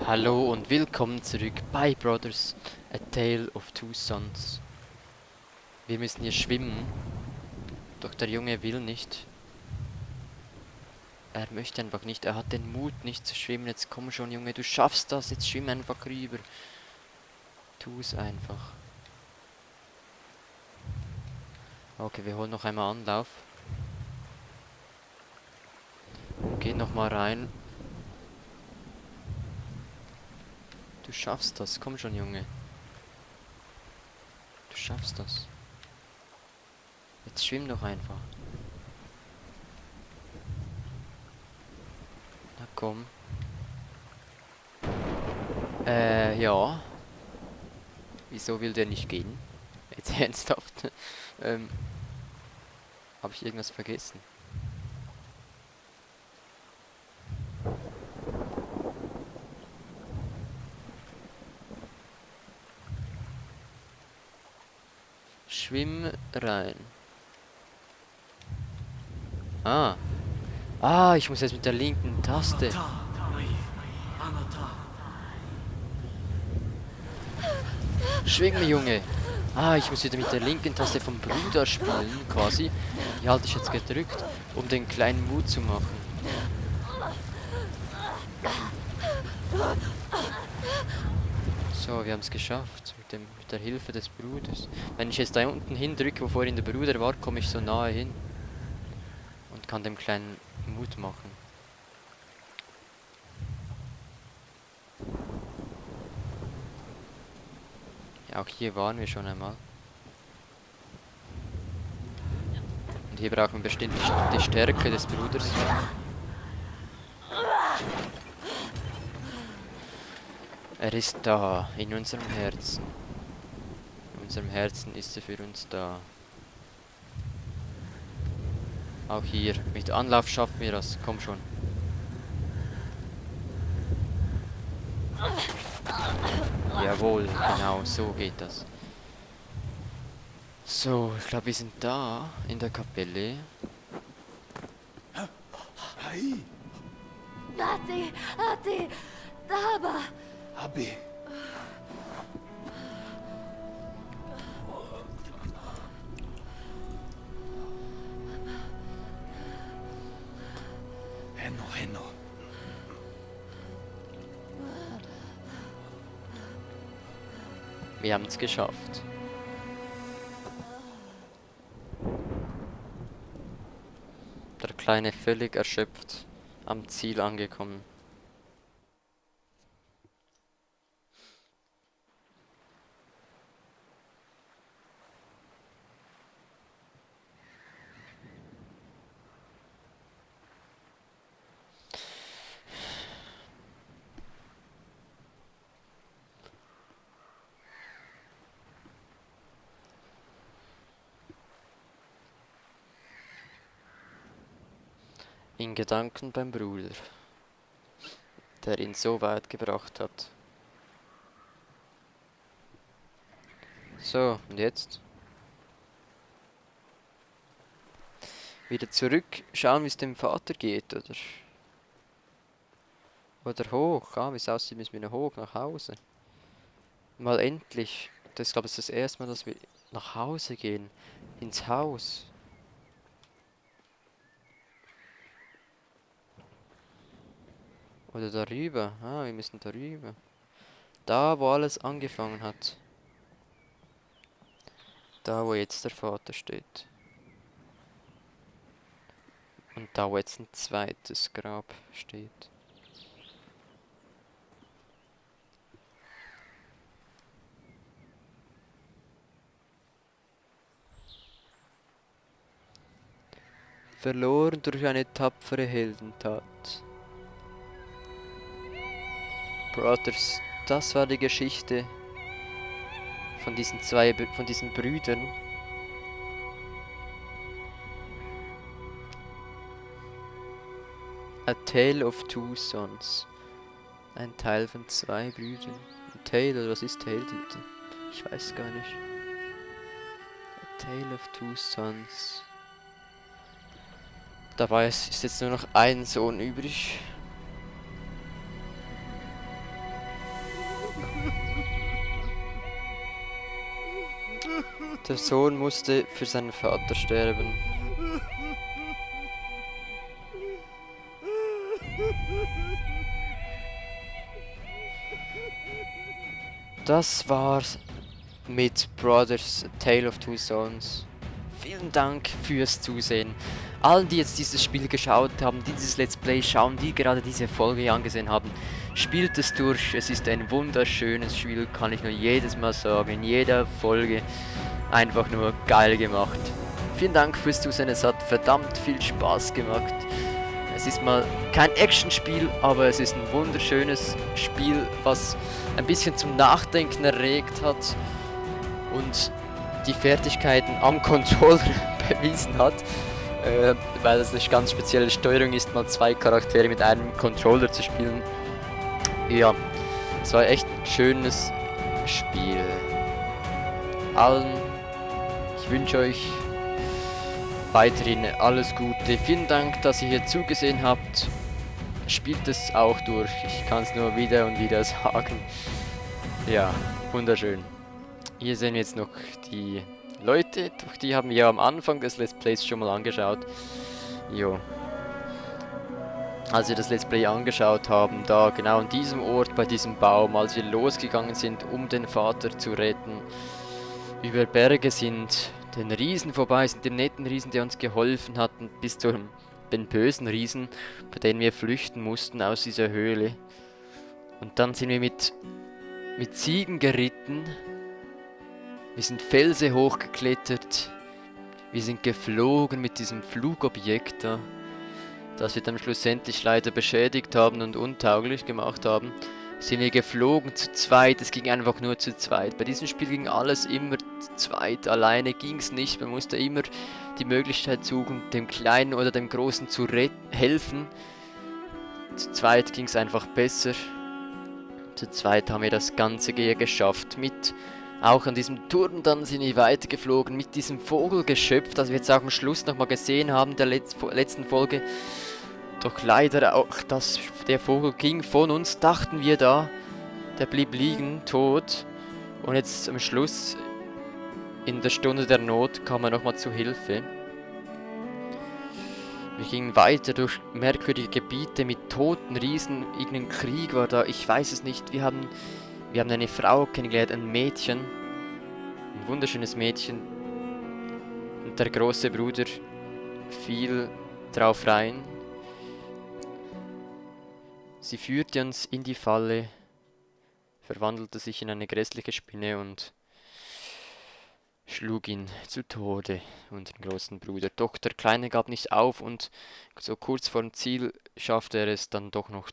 Hallo und willkommen zurück bei Brothers, A Tale of Two Sons. Wir müssen hier schwimmen, doch der Junge will nicht. Er möchte einfach nicht, er hat den Mut nicht zu schwimmen. Jetzt komm schon, Junge, du schaffst das, jetzt schwimm einfach rüber. Tu es einfach. Okay, wir holen noch einmal Anlauf. Geh noch mal rein. Du schaffst das, komm schon, Junge. Du schaffst das. Jetzt schwimm doch einfach. Na komm. Ja. Wieso will der nicht gehen? Jetzt ernsthaft. Habe ich irgendwas vergessen? Schwimm rein. Ah. Ah, ich muss jetzt mit der linken Taste. Schwing, Junge. Ah, ich muss wieder mit der linken Taste vom Bruder spielen, quasi. Die halte ich jetzt gedrückt, um den kleinen Mut zu machen. So, wir haben es geschafft. Mit der Hilfe des Bruders. Wenn ich jetzt da unten hindrücke, wo vorhin der Bruder war, komme ich so nahe hin. Und kann dem kleinen Mut machen. Ja, auch hier waren wir schon einmal. Und hier brauchen wir bestimmt die Stärke des Bruders. Er ist da, in unserem Herzen. In unserem Herzen ist er für uns da. Auch hier, mit Anlauf schaffen wir das. Komm schon. Jawohl, genau, so geht das. So, ich glaube, wir sind da, in der Kapelle. Ate, Daba. Abi. Henno. Wir haben es geschafft. Der Kleine völlig erschöpft, am Ziel angekommen. In Gedanken beim Bruder, der ihn so weit gebracht hat. So, und jetzt? Wieder zurück, schauen, wie es dem Vater geht, oder? Oder hoch, wie es aussieht, müssen wir noch hoch, nach Hause. Mal endlich. Das ist, glaube ich, das erste Mal, dass wir nach Hause gehen. Ins Haus. Oder darüber. Ah, wir müssen darüber. Da, wo alles angefangen hat. Da, wo jetzt der Vater steht. Und da, wo jetzt ein zweites Grab steht. Verloren durch eine tapfere Heldentat. Brothers, das war die Geschichte von diesen von diesen Brüdern. A Tale of Two Sons. Ein Teil von zwei Brüdern. Ein Tale, oder was ist Tale? Ich weiß gar nicht. A Tale of Two Sons. Dabei ist jetzt nur noch ein Sohn übrig. Der Sohn musste für seinen Vater sterben. Das war's mit Brothers A Tale of Two Sons. Vielen Dank fürs Zusehen. Allen, die jetzt dieses Spiel geschaut haben, die dieses Let's Play schauen, die gerade diese Folge angesehen haben, spielt es durch. Es ist ein wunderschönes Spiel, kann ich nur jedes Mal sagen. In jeder Folge einfach nur geil gemacht. Vielen Dank fürs Zusehen, es hat verdammt viel Spaß gemacht. Es ist mal kein Actionspiel, aber es ist ein wunderschönes Spiel, was ein bisschen zum Nachdenken erregt hat und die Fertigkeiten am Controller bewiesen hat, weil es eine ganz spezielle Steuerung ist, mal 2 Charaktere mit einem Controller zu spielen. Ja, es war echt ein schönes Spiel. Allen, ich wünsche euch weiterhin alles Gute. Vielen Dank, dass ihr hier zugesehen habt. Spielt es auch durch. Ich kann es nur wieder und wieder sagen. Ja, wunderschön. Hier sehen wir jetzt noch die Leute, die haben wir am Anfang des Let's Plays schon mal angeschaut. Jo. Als wir das Let's Play angeschaut haben, da genau an diesem Ort, bei diesem Baum, als wir losgegangen sind, um den Vater zu retten, über Berge sind, den Riesen vorbei sind, dem netten Riesen, der uns geholfen hat, bis zu den bösen Riesen, bei denen wir flüchten mussten aus dieser Höhle. Und dann sind wir mit Ziegen geritten. Wir sind Felsen hochgeklettert. Wir sind geflogen mit diesem Flugobjekt da, das wir dann schlussendlich leider beschädigt haben und untauglich gemacht haben. Sind wir geflogen zu zweit, es ging einfach nur zu zweit. Bei diesem Spiel ging alles immer zu zweit, alleine ging es nicht. Man musste immer die Möglichkeit suchen, dem Kleinen oder dem Großen zu helfen. Zu zweit ging es einfach besser. Zu zweit haben wir das Ganze geschafft. Auch an diesem Turm dann sind wir weitergeflogen mit diesem Vogelgeschöpf, das wir jetzt auch am Schluss nochmal gesehen haben, der letzten Folge. Doch leider auch, der Vogel ging von uns, dachten wir da. Der blieb liegen, tot. Und jetzt am Schluss, in der Stunde der Not, kam er nochmal zu Hilfe. Wir gingen weiter durch merkwürdige Gebiete mit toten Riesen. Irgendein Krieg war da, ich weiß es nicht. Wir haben eine Frau kennengelernt, ein Mädchen. Ein wunderschönes Mädchen. Und der große Bruder fiel drauf rein. Sie führte uns in die Falle, verwandelte sich in eine grässliche Spinne und schlug ihn zu Tode, unseren großen Bruder. Doch der Kleine gab nicht auf und so kurz vor dem Ziel schaffte er es dann doch noch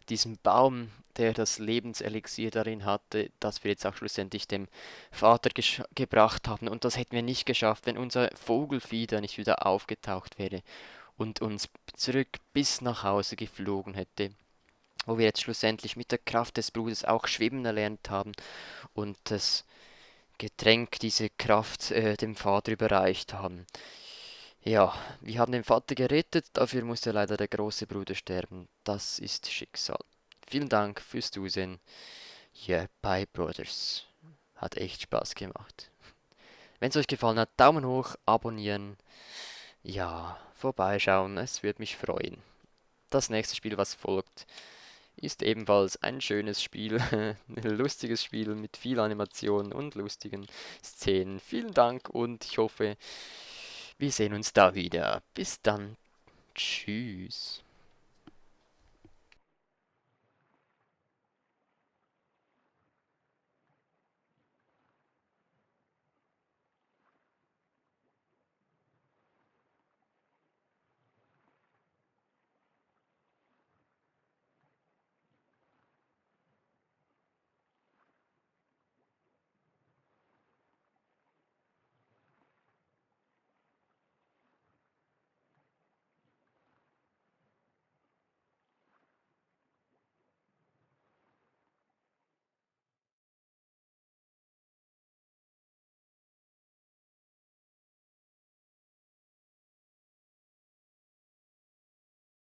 diesem Baum, der das Lebenselixier darin hatte, das wir jetzt auch schlussendlich dem Vater gebracht haben. Und das hätten wir nicht geschafft, wenn unser Vogelfieder nicht wieder aufgetaucht wäre und uns zurück bis nach Hause geflogen hätte, wo wir jetzt schlussendlich mit der Kraft des Bruders auch schwimmen erlernt haben und das Getränk, diese Kraft dem Vater überreicht haben. Ja, wir haben den Vater gerettet, dafür musste leider der große Bruder sterben. Das ist Schicksal. Vielen Dank fürs Zusehen hier bei Brothers. Hat echt Spaß gemacht. Wenn es euch gefallen hat, Daumen hoch, abonnieren. Ja, vorbeischauen, es würde mich freuen. Das nächste Spiel, was folgt, ist ebenfalls ein schönes Spiel, ein lustiges Spiel mit viel Animation und lustigen Szenen. Vielen Dank und ich hoffe, wir sehen uns da wieder. Bis dann. Tschüss.